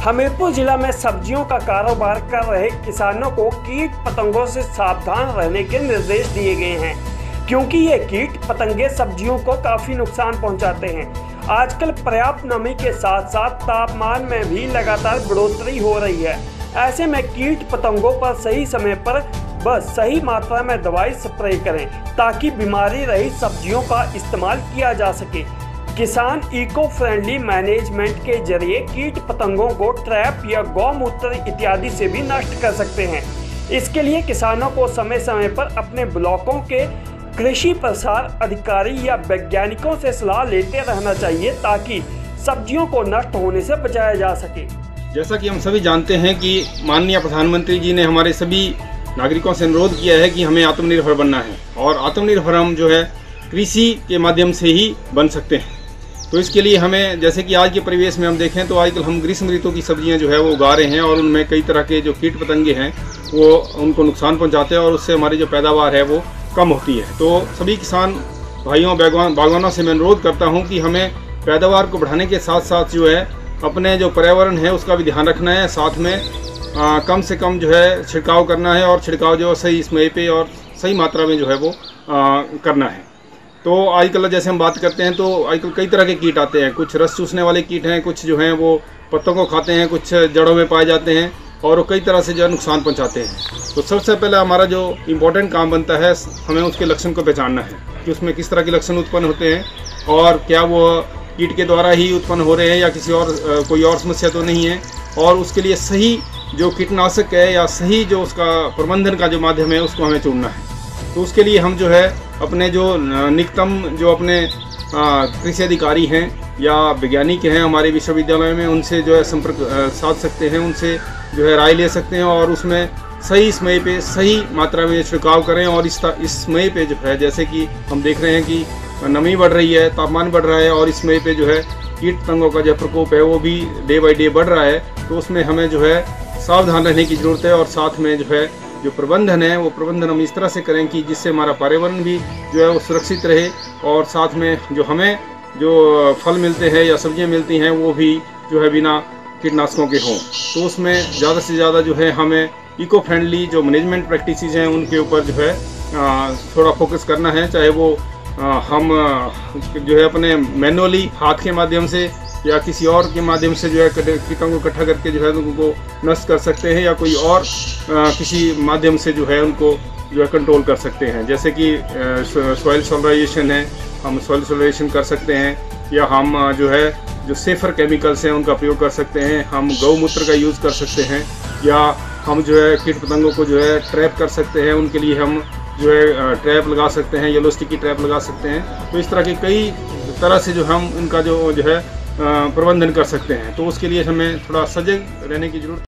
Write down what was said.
हमीरपुर जिला में सब्जियों का कारोबार कर रहे किसानों को कीट पतंगों से सावधान रहने के निर्देश दिए गए हैं, क्योंकि ये कीट पतंगे सब्जियों को काफी नुकसान पहुंचाते हैं। आजकल पर्याप्त नमी के साथ साथ तापमान में भी लगातार बढ़ोतरी हो रही है। ऐसे में कीट पतंगों पर सही समय पर बस सही मात्रा में दवाई स्प्रे करें, ताकि बीमारी रहित सब्जियों का इस्तेमाल किया जा सके। किसान इको फ्रेंडली मैनेजमेंट के जरिए कीट पतंगों को ट्रैप या गौमूत्र इत्यादि से भी नष्ट कर सकते हैं। इसके लिए किसानों को समय समय पर अपने ब्लॉकों के कृषि प्रसार अधिकारी या वैज्ञानिकों से सलाह लेते रहना चाहिए, ताकि सब्जियों को नष्ट होने से बचाया जा सके। जैसा कि हम सभी जानते हैं कि माननीय प्रधानमंत्री जी ने हमारे सभी नागरिकों से अनुरोध किया है कि हमें आत्मनिर्भर बनना है, और आत्मनिर्भर हम जो है कृषि के माध्यम से ही बन सकते हैं। तो इसके लिए हमें, जैसे कि आज के परिवेश में हम देखें तो आजकल हम ग्रीष्म ऋतु की सब्जियां जो है वो उगा रहे हैं, और उनमें कई तरह के जो कीट पतंगे हैं वो उनको नुकसान पहुंचाते हैं, और उससे हमारी जो पैदावार है वो कम होती है। तो सभी किसान भाइयों बागवानों से मैं अनुरोध करता हूँ कि हमें पैदावार को बढ़ाने के साथ साथ जो है अपने जो पर्यावरण है उसका भी ध्यान रखना है। साथ में कम से कम जो है छिड़काव करना है, और छिड़काव जो सही समय पे और सही मात्रा में जो है वो करना है। तो आजकल जैसे हम बात करते हैं तो आजकल कई तरह के कीट आते हैं। कुछ रस चूसने वाले कीट हैं, कुछ जो हैं वो पत्तों को खाते हैं, कुछ जड़ों में पाए जाते हैं, और वो कई तरह से जो है नुकसान पहुंचाते हैं। तो सबसे पहले हमारा जो इम्पोर्टेंट काम बनता है, हमें उसके लक्षण को पहचानना है कि उसमें किस तरह के लक्षण उत्पन्न होते हैं, और क्या वो कीट के द्वारा ही उत्पन्न हो रहे हैं या किसी और कोई और समस्या तो नहीं है। और उसके लिए सही जो कीटनाशक है या सही जो उसका प्रबंधन का जो माध्यम है उसको हमें चुनना है। तो उसके लिए हम जो है अपने जो निकटतम जो अपने कृषि अधिकारी हैं या वैज्ञानिक हैं हमारे विश्वविद्यालय में, उनसे जो है संपर्क साध सकते हैं, उनसे जो है राय ले सकते हैं, और उसमें सही समय पे सही मात्रा में छिड़काव करें। और इस समय पे जो है, जैसे कि हम देख रहे हैं कि नमी बढ़ रही है, तापमान बढ़ रहा है, और इस समय पे जो है कीट पतंगों का जो प्रकोप है वो भी डे बाई डे बढ़ रहा है। तो उसमें हमें जो है सावधान रहने की ज़रूरत है, और साथ में जो है जो प्रबंधन है वो प्रबंधन हम इस तरह से करें कि जिससे हमारा पर्यावरण भी जो है वो सुरक्षित रहे, और साथ में जो हमें जो फल मिलते हैं या सब्जियां मिलती हैं वो भी जो है बिना कीटनाशकों के हों। तो उसमें ज़्यादा से ज़्यादा जो है हमें इको फ्रेंडली जो मैनेजमेंट प्रैक्टिसेस हैं उनके ऊपर जो है थोड़ा फोकस करना है। चाहे वो हम जो है अपने मैनुअली हाथ के माध्यम से या किसी और के माध्यम से जो है कीटों को इकट्ठा करके जो है उनको नष्ट कर सकते हैं, या कोई और किसी माध्यम से जो है उनको जो है कंट्रोल कर सकते हैं। जैसे कि सॉइल सोलराइजेशन है, हम सॉइल सोलराइजेशन कर सकते हैं, या हम जो है जो सेफर केमिकल्स हैं उनका प्रयोग कर सकते हैं, हम गौमूत्र का यूज़ कर सकते हैं, या हम जो है कीट पतंगों को जो है ट्रैप कर सकते हैं। उनके लिए हम जो है ट्रैप लगा सकते हैं, येलो स्टिकी ट्रैप लगा सकते हैं। तो इस तरह के कई तरह से जो हम उनका जो है प्रबंधन कर सकते हैं। तो उसके लिए हमें थोड़ा सजग रहने की जरूरत